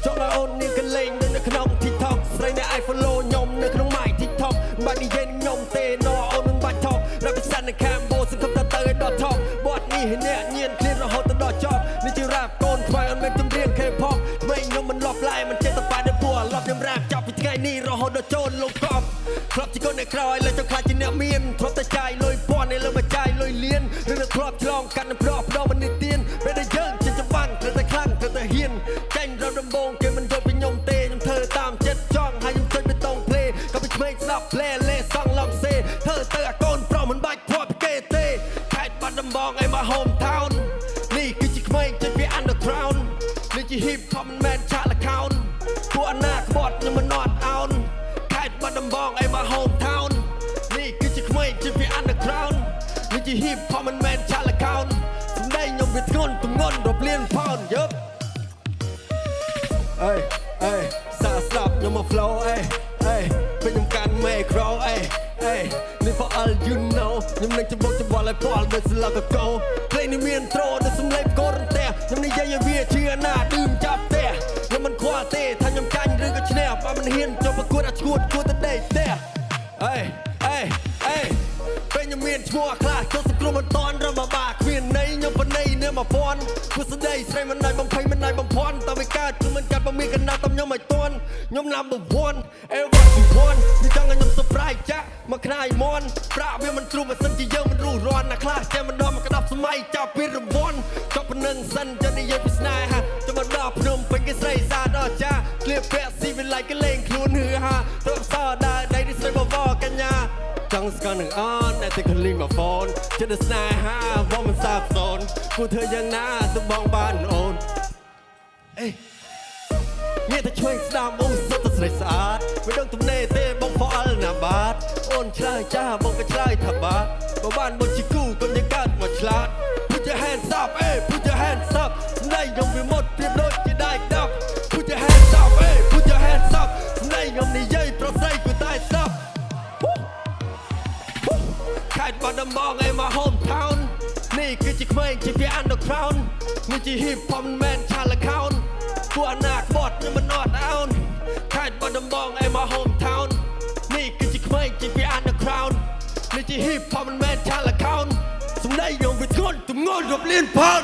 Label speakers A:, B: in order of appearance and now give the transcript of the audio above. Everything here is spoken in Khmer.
A: ចង់ឲ្យអូននាងកលេងនៅក្នុង TikTok ស្រីអ្នក follow ខ្ញុំនៅក្នុង my TikTok បាត់និយាយនឹងខ្ញុំទេណអូនមិនបាច់ថប់រាប់ពិសានៅខាងបូសង្ឃឹមថាទៅឲ្យដល់ top បត់នេះអ្នកញៀនឃ្លានរហូតទៅដល់ចប់នេះជារ៉ាប់កូនខ្វាយអូនមិនចម្រៀង K-pop ថ្មីខ្ញុំមិនលប់ឡាយមិនចេះតែប៉ាទៅពួរលប់ខ្ញុំរ៉ាប់ចាប់ពីថ្ងៃនេះរហូតដល់ចូលលោកកប់ធ្លាប់ជាកូនអ្នកក្រោយលើចង់ខ្លាចជាអ្នកមានធ្លាប់តែចាយលុយពាន់ឯលើមកចាយលុយលៀនឬនៅធ្លាប់ឆ្លងកាត់នឹងប្រដងមិននិទានពេលដែលយើងជាច្បាំងត្រូវតែខ្លាំងត្រូវតែហ៊ានចាញ់រត់ដំបងគេមិនយល់ពីខ្ញុំទេខ្ញុំធ្វើតាមចិត្តចង់ហើយខ្ញុំចុចបេតុងភ្លេក៏ពីក្មេងស្ដាប់ភ្លេលេសង់ឡំសេធ្វើទៅអាកូនប្រុសមិនបាច់ភ័ព្វពីគេទេខេត្តបាត់ដំបងឯមក home town នេះគឺជាក្មេងចេញពី underground នេះជា hip hop មិនមែនឆាក account ពួកអនាគតខ្ញុំមិនអត់អោនខេត្តបាត់ដំបងឯមក home town នេះគឺជាក្មេងចេញពី underground នេះជា hip hop មិនមែនឆាក account សម្ដីខ្ញុំវាធ្ងន់ទម្ងន់រាប់លាន pound យប់អេសាស្រាប់ខ្ញុំមក flow ពេលខ្ញុំកាន់ macro នេះ for all you know ខ្ញុំនឹងច្បល់ឲ្យពលដូចស្លកកោភ្លេងនេះមានត្រូដូចសំឡេងកូនរន្ទះខ្ញុំនិយាយឲ្យវាជាណាឌឺមចាប់ផ្ទះខ្ញុំមិនខ្វល់ទេថាខ្ញុំចាញ់ឬក៏ឈ្នះបើមិនហ៊ានចូលប្រកួតអាឈួតគួរតែដេកផ្ទះពេលខ្ញុំមានឈ្មោះខ្លះចូលសង្គ្រោះមិនតន់រំបាគ្មានន័យខ្ញុំបណៃនៅ1000គូស្ដីស្រីមិនដាច់បំភ័យមិនដាច់បំភ័ន្តតើវាកើតគឺមិនកាត់បើមានកណ្ដាលតាមខ្ញុំឲ្យតន់ខ្ញុំ number 1 ever you want នេះចង់ឲ្យខ្ញុំ surprise ចាក់មកខ្នាយមន់ប្រាក់វាមិនទ្រុំបើសិនជាយើងមិនរស់រាន់ណាខ្លះចេះមិនដល់មកក្តាប់សម័យចាប់ពីរង្វាន់ចប់ប៉ុណ្ណឹងសិនចាំនិយាយពីស្នេហាចាំមកដល់ភ្នំពេញគេស្រីសាដល់ចាក្លៀបពាក់ស៊ីវិល័យគេលេងខ្លួនហឺហាទៅសើដើរដៃនេះស្រីបវរកញ្ញាចង់ស្គាល់នឹងអនតែតែ calling my phone ចិត្តស្នេហាបងមិនសាបសូន្យគួរធ្វើយ៉ាងណាទៅបងបានអូនងាកទៅឆ្វេងស្ដាំអូសុទ្ធតែស្រីស្អាតមិនដឹងទំនេរទេបងផអល់ណាបាទអូនឆ្លើយចាស់បងក៏ឆ្លើយថាបាទបើបានមកជាគូកុំយកកើតមកឆ្លាត Put your hands up put your hands up ស្ដីខ្ញុំវាមុតប្រៀបដូចជាដៃដាប់ Put your hands up put your hands up ស្ដីខ្ញុំនិយាយប្រស្រីគួរតែស្ដាប់ខេត្តបាត់ដំបងឯមក home town នេះគឺជាក្មេងជាពី underground នេះជា hip hop មិនមែនឆាល account ពួកអនាគតខ្ញុំមិនអត់អោនខេត្តបាត់ដំបងឯមក home town នេះគឺជាក្មេងជាពី underground នេះជា hip hop មិនមែនឆាល account សម្ដីខ្ញុំវាធ្ងន់ទម្ងន់រាប់លានផោត